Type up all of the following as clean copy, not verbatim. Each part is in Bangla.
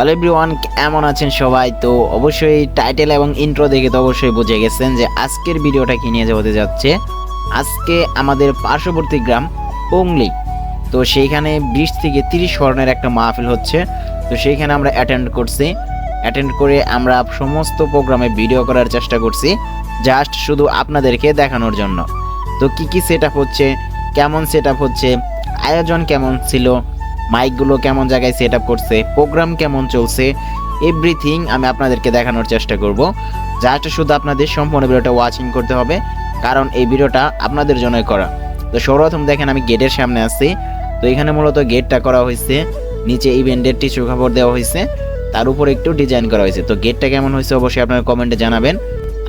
হ্যালো এভরিওয়ান, কেমন আছেন সবাই? তো অবশ্যই টাইটেল এবং ইন্ট্রো দেখে তো অবশ্যই বুঝে গেছেন যে আজকের ভিডিওটা কি নিয়ে হতে যাচ্ছে। আজকে আমাদের পার্শ্ববর্তী গ্রাম পংলি, তো সেইখানে 20 থেকে 30 স্বর্ণের একটা মাহফিল হচ্ছে। তো সেইখানে আমরা অ্যাটেন্ড করে আমরা সমস্ত প্রোগ্রামে ভিডিও করার চেষ্টা করছি, জাস্ট শুধু আপনাদেরকে দেখানোর জন্য। তো কি সেট আপ হচ্ছে, কেমন সেট আপ হচ্ছে, আয়োজন কেমন ছিল, মাইকগুলো কেমন জায়গায় সেট আপ করছে, প্রোগ্রাম কেমন চলছে, এভরিথিং আমি আপনাদেরকে দেখানোর চেষ্টা করব। জাস্ট শুধু আপনাদের সম্পূর্ণ ভিডিওটা ওয়াচিং করতে হবে, কারণ এই ভিডিওটা আপনাদের জন্যই করা। তো সর্বপ্রথম দেখেন আমি গেটের সামনে আছি। তো এখানে মূলত গেটটা করা হয়েছে, নিচে ইভেন্টের টিস্যু কাপড় দেওয়া হয়েছে, তার উপর একটু ডিজাইন করা হয়েছে। তো গেটটা কেমন হয়েছে অবশ্যই আপনারা কমেন্টে জানাবেন।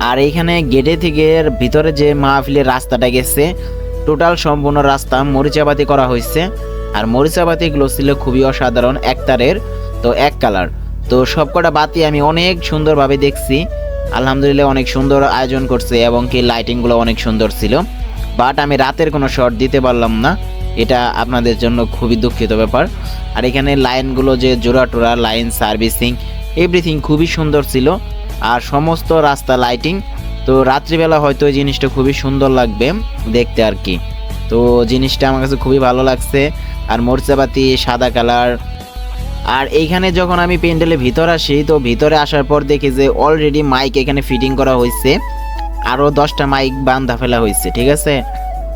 আর এইখানে গেটে থেকে ভিতরে যে মাহফিলের রাস্তাটা গেছে, টোটাল সম্পূর্ণ রাস্তা মরিচাবাতি করা হয়েছে। আর মরিচাবাতিগুলো ছিল খুবই অসাধারণ, একতারের, তো এক কালার। তো সবকটা বাতি আমি অনেক সুন্দরভাবে দেখছি, আলহামদুলিল্লাহ অনেক সুন্দর আয়োজন করছে এবং কি লাইটিংগুলো অনেক সুন্দর ছিল। বাট আমি রাতের কোনো শট দিতে পারলাম না, এটা আপনাদের জন্য খুবই দুঃখিত ব্যাপার। আর এখানে লাইনগুলো যে জোড়া টোরা লাইন সার্ভিসিং এভরিথিং খুবই সুন্দর ছিল, আর সমস্ত রাস্তা লাইটিং। তো রাত্রিবেলা হয়তো এই জিনিসটা খুবই সুন্দর লাগবে দেখতে আর কি। তো জিনিসটা আমার কাছে খুবই ভালো লাগছে। আর মরিচাবাতি সাদা কালার। আর এইখানে যখন আমি প্যান্ডেলের ভিতর আসি, তো ভিতরে আসার পর দেখি যে অলরেডি মাইক এখানে ফিটিং করা হয়েছে, আরও 10টা মাইক বান্ধা ফেলা হয়েছে, ঠিক আছে।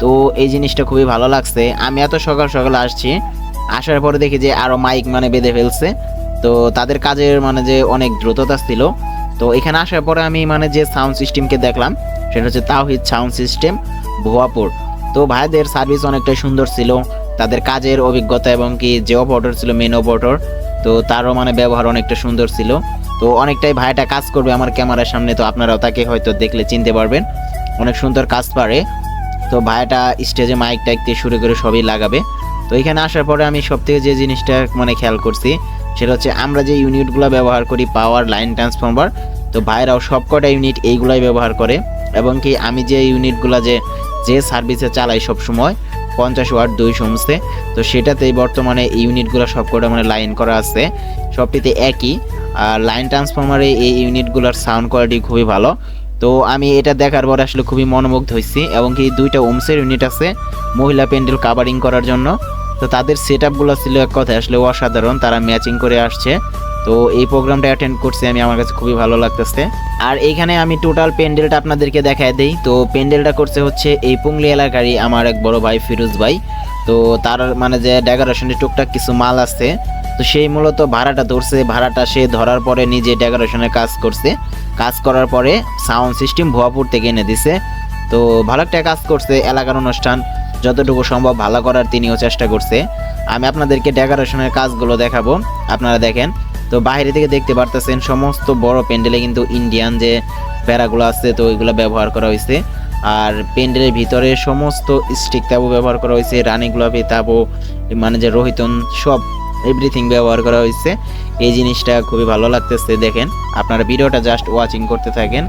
তো এই জিনিসটা খুবই ভালো লাগছে। আমি এত সকাল সকাল আসছি, আসার পরে দেখি যে আরও মাইক বেঁধে ফেলছে। তো তাদের কাজের যে অনেক দ্রুততা ছিল। তো এখানে আসার পরে আমি যে সাউন্ড সিস্টেমকে দেখলাম, সেটা হচ্ছে তাওহিদ সাউন্ড সিস্টেম ভুয়াপুর। তো ভাইদের সার্ভিস অনেকটাই সুন্দর ছিল, তাদের কাজের অভিজ্ঞতা এবং কি যে অপারেটর ছিল মেন অপারেটর, তো তারও ব্যবহার অনেকটা সুন্দর ছিল। তো অনেকটাই ভাইটা কাজ করবে আমার ক্যামেরার সামনে, তো আপনারাও তাকে হয়তো দেখলে চিনতে পারবেন, অনেক সুন্দর কাজ পারে। তো ভাইটা স্টেজে মাইক টাইক দিয়ে শুরু করে সবই লাগাবে। তো এখানে আসার পরে আমি সবথেকে যে জিনিসটা খেয়াল করছি, সেটা হচ্ছে আমরা যে ইউনিটগুলো ব্যবহার করি পাওয়ার লাইন ট্রান্সফর্মার, তো ভাইরাও সবকটা ইউনিট এইগুলাই ব্যবহার করে। এবং কি আমি যে ইউনিটগুলো যে সার্ভিসে চালাই সবসময় 50 ওয়াট 200 ওহমসে, তো সেটাতেই বর্তমানে এই ইউনিটগুলো সবকটা লাইন করা আছে, সবটিতে একই। আর লাইন ট্রান্সফর্মারে এই ইউনিটগুলোর সাউন্ড কোয়ালিটি খুবই ভালো। তো আমি এটা দেখার পর আসলে খুবই মনোমুগ্ধ হয়েছি। এবং কি 2টা ওহমসের ইউনিট আছে মহিলা প্যান্ডেল কাভারিং করার জন্য। তো তাদের সেট আপগুলো ছিল এক কথায় আসলে অসাধারণ, তারা ম্যাচিং করে আসছে। তো এই প্রোগ্রামটা অ্যাটেন্ড করছি আমি, আমার কাছে খুবই ভালো লাগতেছে। আর এইখানে আমি টোটাল প্যান্ডেলটা আপনাদেরকে দেখায় দেই। তো প্যান্ডেলটা করছে হচ্ছে এই পুংলি এলাকারই আমার এক বড় ভাই ফিরোজ ভাই। তো তার যে ডেকোরেশনের টুকটাক কিছু মাল আছে, তো সেই মূলত ভাড়াটা ধরছে, ভাড়াটা সে ধরার পরে নিজে ডেকোরেশনের কাজ করছে, কাজ করার পরে সাউন্ড সিস্টেম ভুয়াপুর থেকে এনে দিছে। তো ভালো একটা কাজ করছে, এলাকার অনুষ্ঠান যতটুকু সম্ভব ভালো করার তিনিও চেষ্টা করছে। আমি আপনাদেরকে ডেকোরেশনের কাজগুলো দেখাবো, আপনারা দেখেন। তো বাইরে থেকে দেখতে পারতেছেন সমস্ত বড় প্যান্ডেলে কিন্তু ইন্ডিয়ান যে প্যারাগুলো আছে, তো ওইগুলো ব্যবহার করা হয়েছে। আর প্যান্ডেলের ভিতরে সমস্ত স্টিক তাবু ব্যবহার করা হয়েছে, রানী গোলাপি তাবু যে রোহিতন সব এভরিথিং ব্যবহার করা হয়েছে। এই জিনিসটা খুবই ভালো লাগতেছে, দেখেন আপনারা ভিডিওটা জাস্ট ওয়াচিং করতে থাকেন।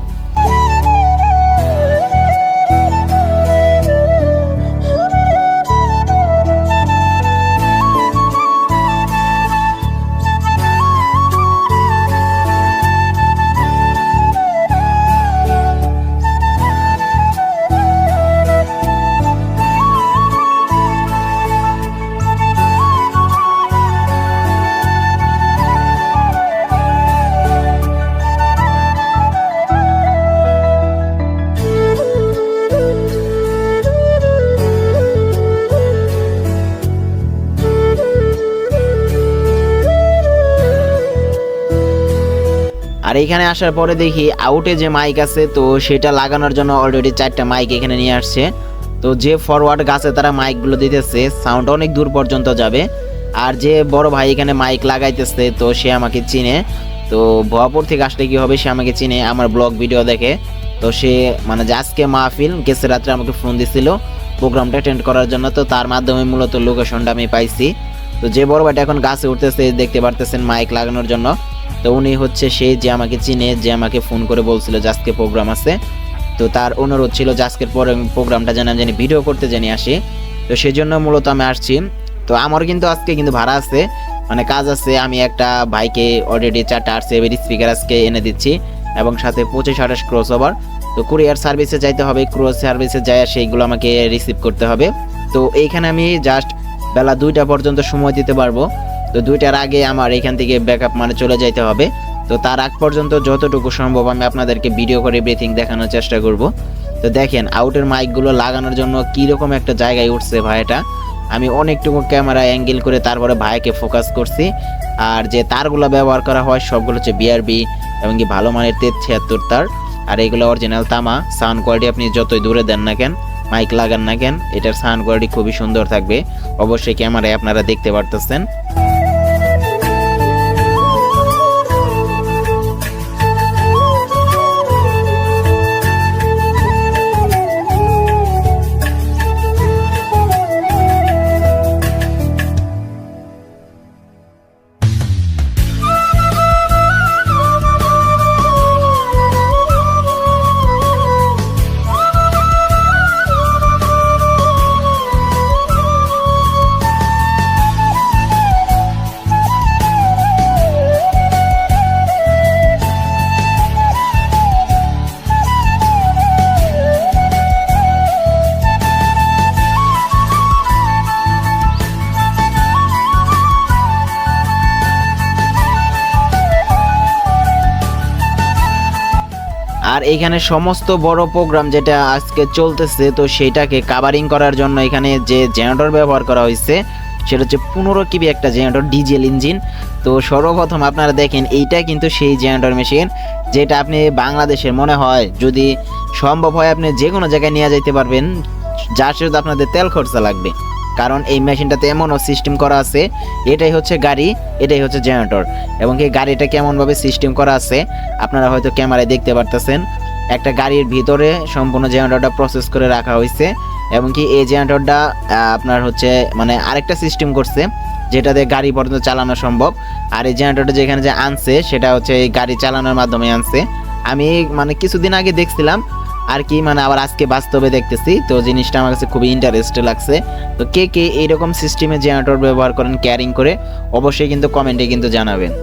আর এখানে আসার পরে দেখি আউটে যে মাইক আছে, তো সেটা লাগানোর জন্য অলরেডি 4টা মাইক এখানে নিয়ে আসছে। তো যে ফরওয়ার্ড গাছে তারা মাইকগুলো দিতেছে, সাউন্ড অনেক দূর পর্যন্ত যাবে। আর যে বড় ভাই এখানে মাইক লাগাইতেছে, তো সে আমাকে চিনে। তো ভুয়াপুর থেকে আসলে কি হবে, সে আমাকে চিনে, আমার ব্লগ ভিডিও দেখে। তো সে যে আজকে মাহফিল গেছে রাত্রে আমাকে ফোন দিছিল প্রোগ্রামটা অ্যাটেন্ড করার জন্য। তো তার মাধ্যমে মূলত লোকেশনটা আমি পাইছি। তো যে বড় ভাইটা এখন গাছে উঠতেছে দেখতে পারতেছেন মাইক লাগানোর জন্য, তো উনি হচ্ছে সেই যে আমাকে চিনে, যে আমাকে ফোন করে বলছিল যে আজকে প্রোগ্রাম আছে। তো তার অনুরোধ ছিল যে আজকের পরে প্রোগ্রামটা যেন ভিডিও করতে আসি। তো সেই জন্য মূলত আমি আসছি। তো আমার কিন্তু আজকে ভাড়া আছে মানে কাজ আছে। আমি একটা ভাইকে অলরেডি 4টা R7 স্পিকার আজকে এনে দিচ্ছি এবং সাথে 25-28 ক্রস ওভার। তো কুরিয়ার সার্ভিসে যাইতে হবে, ক্রস সার্ভিসে যায় সেইগুলো আমাকে রিসিভ করতে হবে। তো এইখানে আমি জাস্ট বেলা 2টা পর্যন্ত সময় দিতে পারবো। তো 2টার আগে আমার এখান থেকে ব্যাকআপ মানে চলে যাইতে হবে। তো তার আগ পর্যন্ত যতটুকু সম্ভব আমি আপনাদেরকে ভিডিও করে ব্রিথিং দেখানোর চেষ্টা করব। তো দেখেন আউটের মাইকগুলো লাগানোর জন্য কীরকম একটা জায়গায় উঠছে ভাইটা। আমি অনেকটুকু ক্যামেরা অ্যাঙ্গেল করে তারপরে ভাইকে ফোকাস করছি। আর যে তারগুলো ব্যবহার করা হয় সবগুলো হচ্ছে BRB এবং কি ভালো মানের 73 তার। আর এগুলো অরিজিনাল তামা। সাউন্ড কোয়ালিটি আপনি যতই দূরে দেন না কেন, মাইক লাগান না কেন, এটার সাউন্ড কোয়ালিটি খুবই সুন্দর থাকবে। অবশ্যই ক্যামেরায় আপনারা দেখতে পারতেছেন। আর এখানে সমস্ত বড় প্রোগ্রাম যেটা আজকে চলতেছে তো সেটাকে কাভারিং করার জন্য এখানে যে জেনারেটর ব্যবহার করা হয়েছে সেটা হচ্ছে 15 কেবি একটা জেনারেটর ডিজেল ইঞ্জিন। তো সর্বপ্রথম আপনারা দেখেন এইটা কিন্তু সেই জেনারেটর মেশিন যেটা আপনি বাংলাদেশের মনে হয় যদি সম্ভব হয় আপনি যে কোনো জায়গায় নিয়ে যাইতে পারবেন, যার সাথে আপনাদের তেল খরচা লাগবে। কারণ এই মেশিনটাতে এমনও সিস্টেম করা আছে, এটাই হচ্ছে গাড়ি, এটাই হচ্ছে জেনারেটর। এবং এই গাড়িটা কেমনভাবে সিস্টেম করা আছে আপনারা হয়তো ক্যামেরায় দেখতে পারতেছেন। একটা গাড়ির ভিতরে সম্পূর্ণ জেনারেটরটা প্রসেস করে রাখা হয়েছে এবং কি এই জেনারেটরটা আপনার হচ্ছে মানে আরেকটা সিস্টেম করছে যেটাতে গাড়ি পর্যন্ত চালানো সম্ভব। আর এই জেনারেটরটা যেখানে যে আনছে সেটা হচ্ছে এই গাড়ি চালানোর মাধ্যমে আনছে। আমি মানে কিছুদিন আগে দেখছিলাম আর কি, মানে আবার আজকে বাস্তবে দেখতেছি। তো জিনিসটা আমার কাছে খুবই ইন্টারেস্ট লাগছে। তো কে কে এইরকম সিস্টেমে জেনারেটর ব্যবহার করেন ক্যারিং করে অবশ্যই কিন্তু কমেন্টে কিন্তু জানাবেন।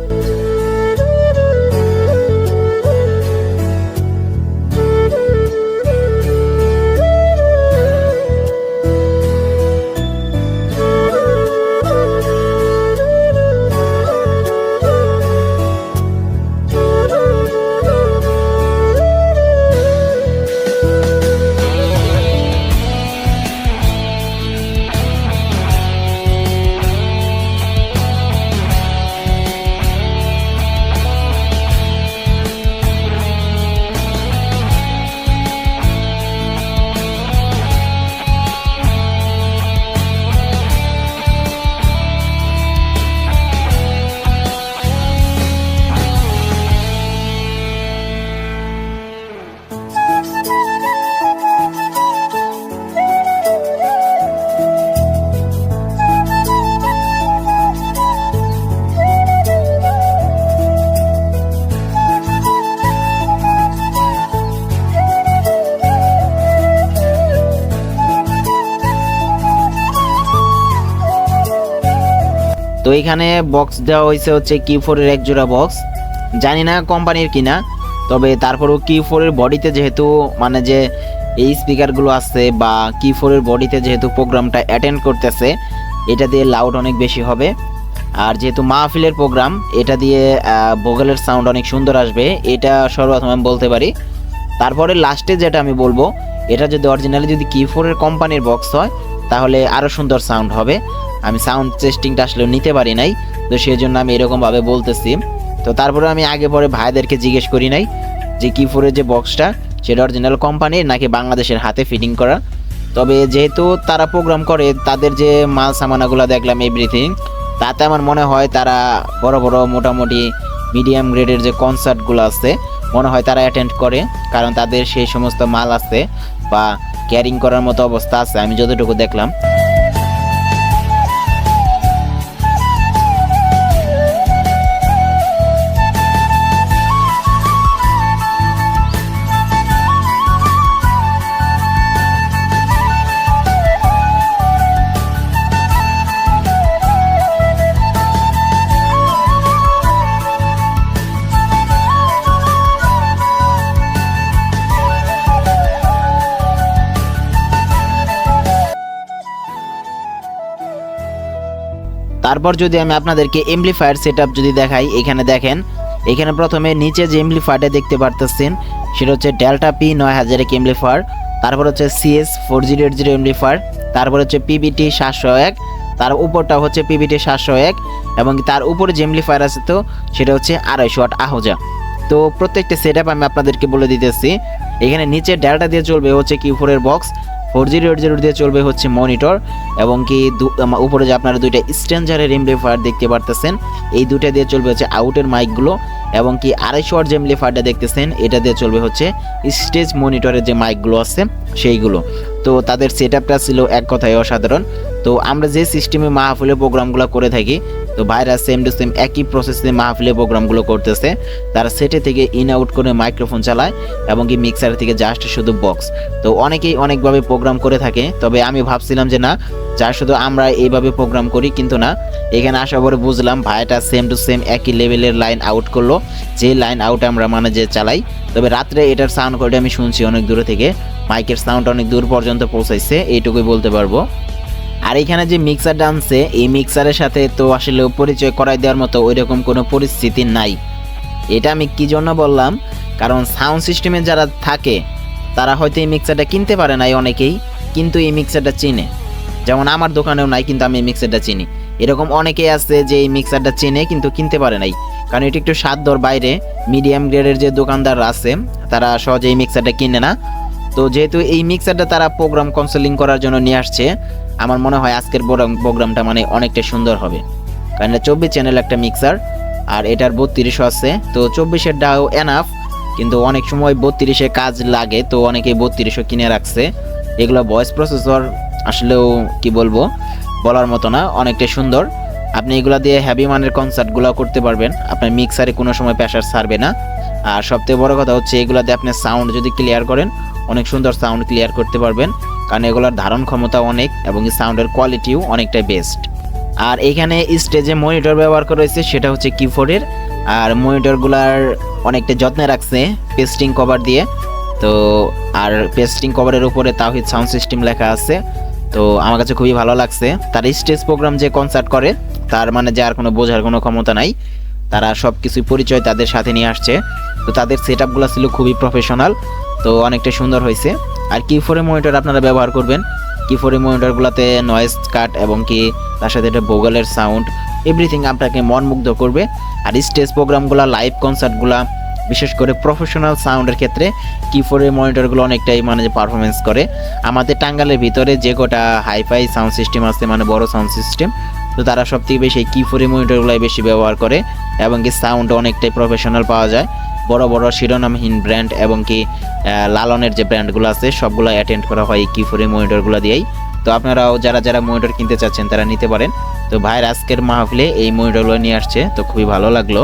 তো এখানে বক্স দেওয়া হয়েছে হচ্ছে Q4 এর এক জোড়া বক্স, জানি না কোম্পানির কিনা, তবে তারপরেও Q4 এর বডিতে যেহেতু মানে যে এই স্পিকারগুলো আছে বা Q4 এর বডিতে যেহেতু প্রোগ্রামটা অ্যাটেন্ড করতেছে এটা দিয়ে লাউড অনেক বেশি হবে। আর যেহেতু মাহফিলের প্রোগ্রাম এটা দিয়ে ভোকালের সাউন্ড অনেক সুন্দর আসবে, এটা সর্বপ্রথম আমি বলতে পারি। তারপরে লাস্টে যেটা আমি বলবো, এটা যদি অরিজিনালি যদি Q4 এর কোম্পানির বক্স হয় তাহলে আরও সুন্দর সাউন্ড হবে। আমি সাউন্ড টেস্টিংটা আসলে নিতে পারি নাই, তো সেই জন্য আমি এরকমভাবে বলতেছি। তো তারপরে আমি আগে পরে ভাইদেরকে জিজ্ঞেস করি নাই যে Q4 এর যে বক্সটা সেটা অরিজিনাল কোম্পানির নাকি বাংলাদেশের হাতে ফিটিং করা। তবে যেহেতু তারা প্রোগ্রাম করে তাদের যে মাল সামানাগুলো দেখলাম এভরিথিং, তাতে আমার মনে হয় তারা বড় বড় মোটামুটি মিডিয়াম গ্রেডের যে কনসার্টগুলো আছে মনে হয় তারা অ্যাটেন্ড করে, কারণ তাদের সেই সমস্ত মাল আছে বা ক্যারিং করার মতো অবস্থা আছে আমি যতটুকু দেখলাম। তারপর যদি আমি আপনাদেরকে এমপ্লিফায়ার সেটআপ যদি দেখাই, এখানে দেখেন, এখানে প্রথমে নিচে যে এমপ্লিফায়ারটা দেখতে পারতেছেন সেটা হচ্ছে ডেল্টা পি 9000 এমপ্লিফায়ার, তারপর হচ্ছে সিএস 4080 এমপ্লিফায়ার, তারপর হচ্ছে পিবিটি 701, তার উপরটা হচ্ছে পিবিটি 701 এবং তার উপরে যে এমপ্লিফায়ার আছে তো সেটা হচ্ছে 250 ওয়াট আহোজা। তো প্রত্যেকটা সেটআপ আমি আপনাদেরকে বলে দিতেছি। এখানে নিচে ডেল্টা দিয়ে চলবে হচ্ছে Q4 এর বক্স, 4080 দিয়ে চলবে হচ্ছে মনিটর এবং কি উপরে যে আপনারা দুইটা স্ট্রেঞ্জারের এমপ্লিফায়ার দেখতে পারতেছেন, এই দুটা দিয়ে চলবে হচ্ছে আউটের মাইকগুলো এবং কি 250 ওয়াট যে এমপ্লিফায়ারটা দেখতেছেন এটা দিয়ে চলবে হচ্ছে স্টেজ মনিটরের যে মাইকগুলো আছে সেইগুলো। তো তাদের সেটআপটা ছিল এক কথায় অসাধারণ। তো আমরা যে সিস্টেমে মাহফিলে প্রোগ্রামগুলো করে থাকি, তো ভাইরা সেম টু সেম একই প্রসেসে মাহফিলে প্রোগ্রামগুলো করতেছে। তারা সেটে থেকে ইন আউট করে মাইক্রোফোন চালায় এবং কি মিক্সার থেকে জাস্ট শুধু বক্স। তো অনেকেই অনেকভাবে প্রোগ্রাম করে থাকে, তবে আমি ভাবছিলাম যে না, যা শুধু আমরা এইভাবে প্রোগ্রাম করি, কিন্তু না, এখানে আসার পরে বুঝলাম ভাইটা সেম টু সেম একই লেভেলের লাইন আউট করলো, যে লাইন আউট আমরা মানে যে চালাই। তবে রাত্রে এটার সাউন্ড কোয়ালিটি আমি শুনছি অনেক দূরে থেকে, মাইকের সাউন্ড অনেক দূর পর্যন্ত পৌঁছাইছে, এইটুকুই বলতে পারবো। আর এখানে যে মিক্সারটা আনছে, এই মিক্সারের সাথে তো আসলে পরিচয় করাই দেওয়ার মতো ওইরকম কোনো পরিস্থিতি নাই। এটা আমি কি জন্য বললাম, কারণ সাউন্ড সিস্টেমে যারা থাকে তারা হয়তো এই মিক্সারটা কিনতে পারে নাই অনেকেই, কিন্তু এই মিক্সারটা চিনে। যেমন আমার দোকানেও নাই, কিন্তু আমি এই মিক্সারটা চিনি। এরকম অনেকেই আছে যে এই মিক্সারটা চেনে কিন্তু কিনতে পারে নাই, কারণ এটি একটু সাধ্যর বাইরে। মিডিয়াম গ্রেডের যে দোকানদার আছে তারা সহজে এই মিক্সারটা কিনে না। তো যেহেতু এই মিক্সারটা তারা প্রোগ্রাম কাউন্সেলিং করার জন্য নিয়ে আসছে, আমার মনে হয় আজকের প্রোগ্রামটা মানে অনেকটা সুন্দর হবে। কারণ এটা 24 চ্যানেল একটা মিক্সার আর এটার 32 আছে। তো 24-এর ডাও এনাফ, কিন্তু অনেক সময় 32-এ কাজ লাগে, তো অনেকেই 32 কিনে রাখছে। এগুলো ভয়েস প্রসেসর আসলেও কি বলবো, বলার মতো না, অনেকটা সুন্দর। আপনি এগুলা দিয়ে হ্যাভি মানের কনসার্টগুলো করতে পারবেন, আপনার মিক্সারে কোনো সময় প্রেসার ছাড়বে না। আর সবথেকে বড় কথা হচ্ছে এগুলাতে আপনি সাউন্ড যদি ক্লিয়ার করেন, অনেক সুন্দর সাউন্ড ক্লিয়ার করতে পারবেন, কারণ এগুলোর ধারণ ক্ষমতা অনেক এবং সাউন্ডের কোয়ালিটিও অনেকটাই বেস্ট। আর এখানে স্টেজে মনিটর ব্যবহার করা হয়েছে, সেটা হচ্ছে Q4 এর। আর মনিটরগুলার অনেকটা যত্নে রাখছে পেস্টিং কভার দিয়ে। তো আর পেস্টিং কভারের উপরে তাওহিদ সাউন্ড সিস্টেম লেখা আছে। তো আমার কাছে খুবই ভালো লাগছে। তার স্টেজ প্রোগ্রাম যে কনসার্ট করে, তার মানে যে আর কোনো বোঝার কোনো ক্ষমতা নাই, তারা সব কিছুই পরিচয় তাদের সাথে নিয়ে আসছে। তো তাদের সেট আপগুলো ছিল খুবই প্রফেশনাল, তো অনেকটা সুন্দর হয়েছে। আর Q4 মনিটর আপনারা ব্যবহার করবেন, Q4 মনিটরগুলোতে নয়েজ কাট এবং কি তার সাথে একটা ভোগালের সাউন্ড, এভরিথিং আপনাকে মনমুগ্ধ করবে। আর স্টেজ প্রোগ্রামগুলো, লাইভ কনসার্টগুলো, বিশেষ করে প্রফেশনাল সাউন্ডের ক্ষেত্রে Q4 মনিটরগুলো অনেকটাই মানে যে পারফরমেন্স করে। আমাদের টাঙ্গালের ভিতরে যে গোটা হাইফাই সাউন্ড সিস্টেম আছে, মানে বড় সাউন্ড সিস্টেম, তো তারা সবথেকে বেশি Q4 মনিটরগুলোই বেশি ব্যবহার করে এবং কি সাউন্ড অনেকটাই প্রফেশনাল পাওয়া যায়। বড় বড় শিরোনামহীন ব্র্যান্ড এবং কি লালনের যে ব্র্যান্ডগুলো আছে সবগুলো অ্যাটেন্ড করা হয় Q4 মনিটরগুলো দিয়েই। তো আপনারাও যারা যারা মনিটর কিনতে চাচ্ছেন তারা নিতে পারেন। তো ভাইয়ের আজকের মাহফিলে এই মনিটরগুলো নিয়ে আসছে, তো খুবই ভালো লাগলো।